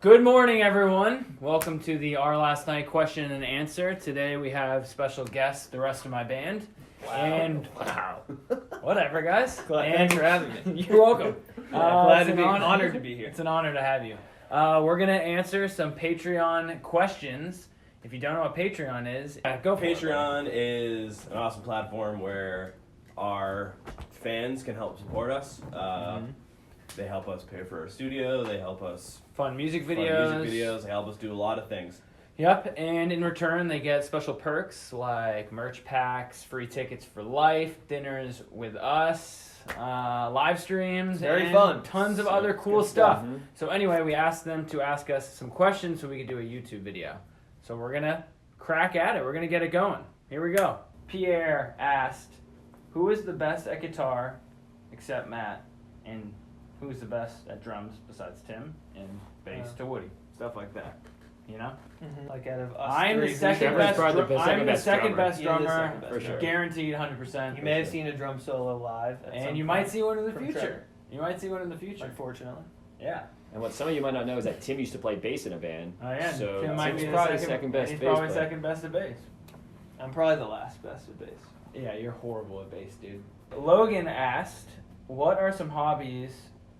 Good morning, everyone. Welcome to the Our Last Night question and answer. Today we have special guests, the rest of my band. Wow. Whatever, guys. Thanks for having me. You're welcome. Glad to be honored to be here. It's an honor to have you. We're going to answer some Patreon questions. If you don't know what Patreon is, go for it. Patreon is an awesome platform where our fans can help support us. They help us pay for our studio. They help us Fun music fund videos. music videos. They help us do a lot of things. Yep, and in return they get special perks like merch packs, free tickets for life, dinners with us, live streams, Very and fun. tons of So other cool good stuff. stuff. So anyway, we asked them to ask us some questions so we could do a YouTube video. So we're gonna crack at it. We're gonna get it going. Here we go. Pierre asked, "Who is the best at guitar, except Matt, and who's the best at drums besides Tim, and bass to Woody?" Stuff like that. You know. Like out of us I'm the three, second who's best. probably the I'm second the best second drummer. best You're the drummer, second best For sure. guaranteed 100%. You may have seen a drum solo live. At and some you might point, see one in the from future. Trevor. You might see one in the future. Unfortunately. Yeah. And what some of you might not know is that Tim used to play bass in a band. Oh yeah. So Tim might Tim's be the probably second best He's bass probably player. second best at bass. I'm probably the last best at bass. Yeah, you're horrible at bass, dude. Logan asked, "What are some hobbies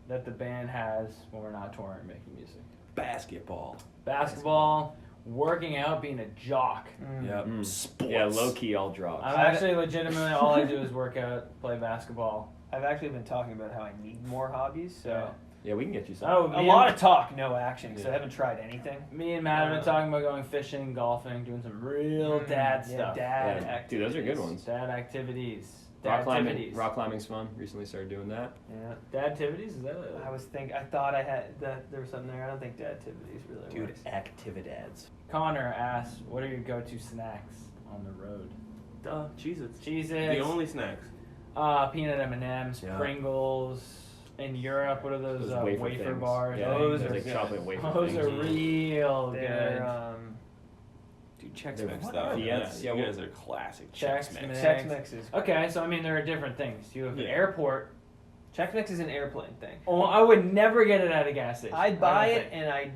that the band has when we're not touring or making music?" Basketball. Basketball, working out, being a jock. Yep. Sports. Yeah, low key all drops. I'm actually legitimately all I do is work out, play basketball. I've actually been talking about how I need more hobbies, so Yeah, we can get you some. Oh, a lot of talk, no action, because Yeah. I haven't tried anything. Me and Matt have been talking about going fishing, golfing, doing some real dad Yeah, stuff. dad Yeah, activities. dude, those are good ones. Dad activities. Rock Dad climbing. activities. Rock climbing's fun. Recently started doing that. Yeah. Dad activities? Is that I thought I had that there was something there. I don't think dad activities really Dude, works. actividads. Connor asks, what are your go-to snacks on the road? Duh, Cheez-Its. Cheez-Its. The only snacks. Peanut M&Ms, Yeah. Pringles. In Europe, what are those, wafer things. bars? Yeah, Those those are like good. chocolate wafer Those things. are real They're, good. Dude, Chex They're- Mix what though. are Yeah, those? you Yeah, guys are classic Chex Chex Mix. Mix. Chex Mix is. Okay, so I mean there are different things. You have an Yeah. airport. Chex Mix is an airplane thing. Oh, I would never get it at a gas station. I'd buy I don't it and I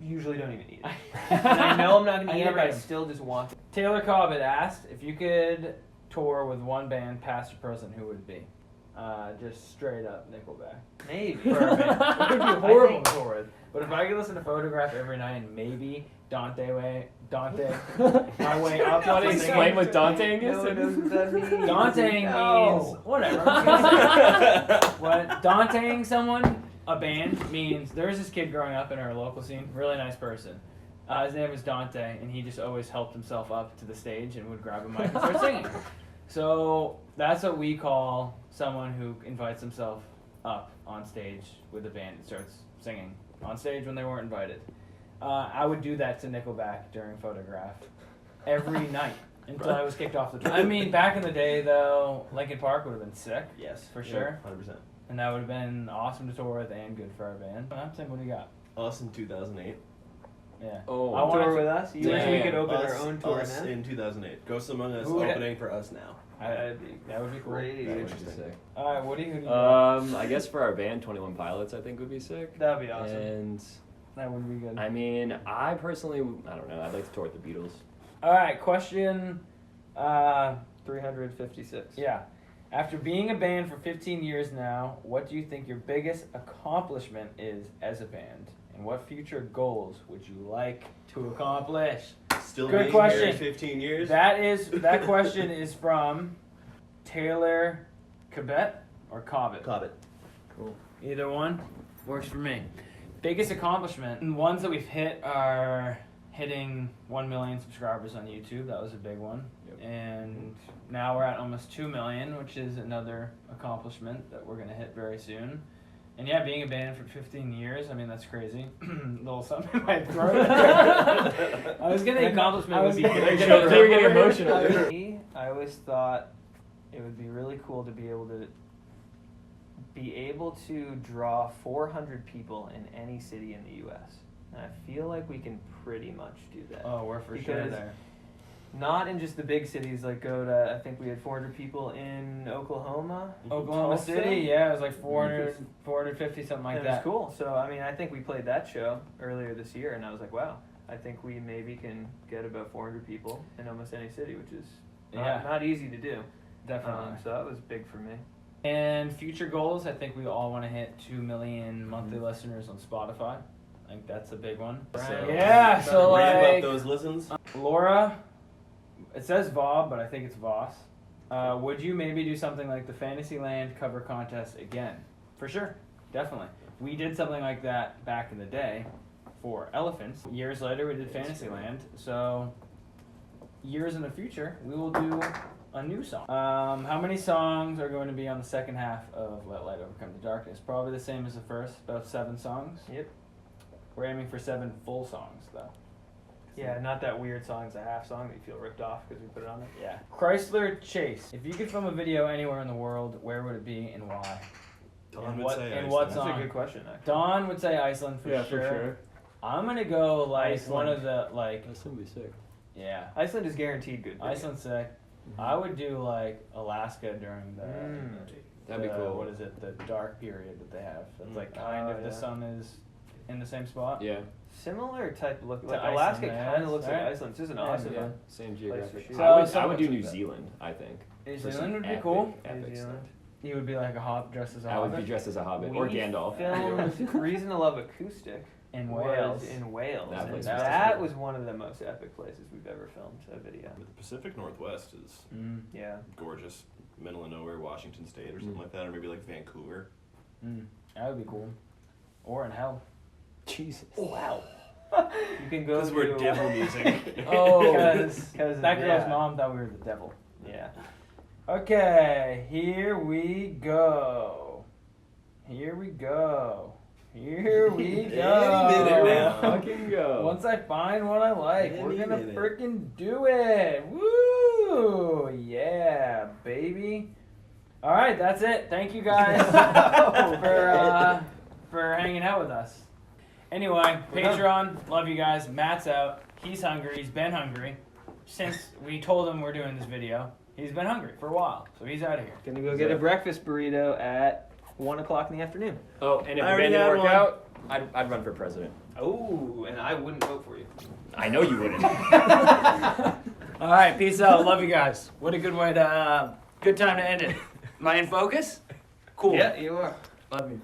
usually don't even eat it. think. And I know I'm not going I to eat it, never but I am. still just want it. Taylor Cobbett asked if you could tour with one band, past or present, who would it be? Just straight up Nickelback. Maybe. For a band. It would be horrible to tour with. But if I could listen to Photograph every night and maybe Dante, my way up. You want to to explain singing. what daunting is? No, it doesn't that mean? Daunting No. means whatever. I'm just gonna say. What daunting someone, a band, means there's this kid growing up in our local scene, really nice person. His name was Dante, and he just always helped himself up to the stage and would grab a mic and start singing. So that's what we call someone who invites himself up on stage with a band and starts singing on stage when they weren't invited. I would do that to Nickelback during Photograph every night until I was kicked off the tour. I mean, back in the day, though, Linkin Park would have been sick. Yes, For sure. 100%. And that would have been awesome to tour with and good for our band. Tim, what do you got? Us in 2008. Yeah. Oh, I want Tour to- with us? You wish Yeah, we yeah. could open us, our own tour us now? in 2008. Ghost Among Us Who would- opening for us now. That'd be That would be cool. crazy. that would be Interesting. sick. All right, Woody, who do you got? I guess for our band, 21 Pilots, I think would be sick. That'd be awesome. And That would be good. I mean, I personally, I don't know. I'd like to tour with the Beatles. All right, question. 356. Yeah. After being a band for 15 years now, what do you think your biggest accomplishment is as a band? And what future goals would you like to accomplish? Still Good being question. here in 15 years. That question is from Taylor Cobbett or Cobbett. Cobbett. Cool. Either one works for me. Biggest accomplishment, and ones that we've hit are hitting 1 million subscribers on YouTube. That was a big one. Yep. And now we're at almost 2 million, which is another accomplishment that we're going to hit very soon. And yeah, being a band for 15 years, I mean, that's crazy. Little something in my throat. I was going to Accomplishment would be gonna- good. They were getting emotional. Me, I always thought it would be really cool to be able to draw 400 people in any city in the U.S. And I feel like we can pretty much do that. Oh, we're for sure Because there. Not in just the big cities, like go to, I think we had 400 people in Oklahoma. Oklahoma Tulsa? City, yeah, it was like 400, 450, something like It that. was cool. So, I mean, I think we played that show earlier this year, and I was like, wow, I think we maybe can get about 400 people in almost any city, which is not easy to do. Definitely. So that was big for me. And future goals, I think we all want to hit 2 million monthly listeners on Spotify. I think that's a big one. So- Yeah, so Ramp like up those listens. Laura, it says Vob, but I think it's Voss. Would you maybe do something like the Fantasyland cover contest again? For sure, definitely. We did something like that back in the day for elephants. Years later, we did Fantasyland. So years in the future, we will do a new song. How many songs are going to be on the second half of Let Light Overcome the Darkness? Probably the same as the first, about 7 songs. Yep. We're aiming for 7 full songs, though. Yeah, not that weird song's a half song that you feel ripped off because we put it on there. Yeah. Chrysler Chase. If you could film a video anywhere in the world, where would it be and why? Don And would what- say and Iceland. what's That's on? a good question, actually. Don would say Iceland for sure. I'm gonna go like Iceland. one of the like That's gonna be sick. yeah. Iceland is guaranteed good. video. Iceland's sick. I would do like Alaska during the That'd be cool. What is it? The dark period that they have. That's like kind of yeah. the sun is in the same spot. Yeah. Similar type of look. To Like Iceland, Alaska yeah, kind of looks right? like Iceland. It's just an awesome Yeah. one. Same Place geographic. to shoot. So I would somewhat do like New that. Zealand. I think. New For some Zealand would be epic, cool. Epic New stuff. Zealand. You would be like a hob dressed as a I would be hobbit dressed as a hobbit We or Gandalf. filmed Reason to Love Acoustic in was Wales. in Wales. That and place was that cool. was one of the most epic places we've ever filmed a video. But the Pacific Northwest is Yeah. gorgeous. Middle of nowhere, Washington State or something like that, or maybe like Vancouver. That would be cool. Or in hell. Jesus. Wow. You can go Because to we're devil music. Oh, Because that girl's mom thought we were the devil. Yeah. Okay, here we go. Here we go. Here we go. Any minute now. Fucking go. Once I find what I like, we're Any gonna minute. freaking do it. Woo! Yeah, baby. All right, that's it. Thank you guys for hanging out with us. Anyway, Patreon, love you guys. Matt's out. He's hungry. He's been hungry since we told him we're doing this video. He's been hungry for a while, so he's out of here. Gonna go get a breakfast burrito at 1 o'clock in the afternoon. Oh, and if I the already band didn't had work one. out, I'd run for president. Oh, and I wouldn't vote for you. I know you wouldn't. All right, peace out. Love you guys. What a good way to, good time to end it. Am I in focus? Cool. Yeah, you are. Love you.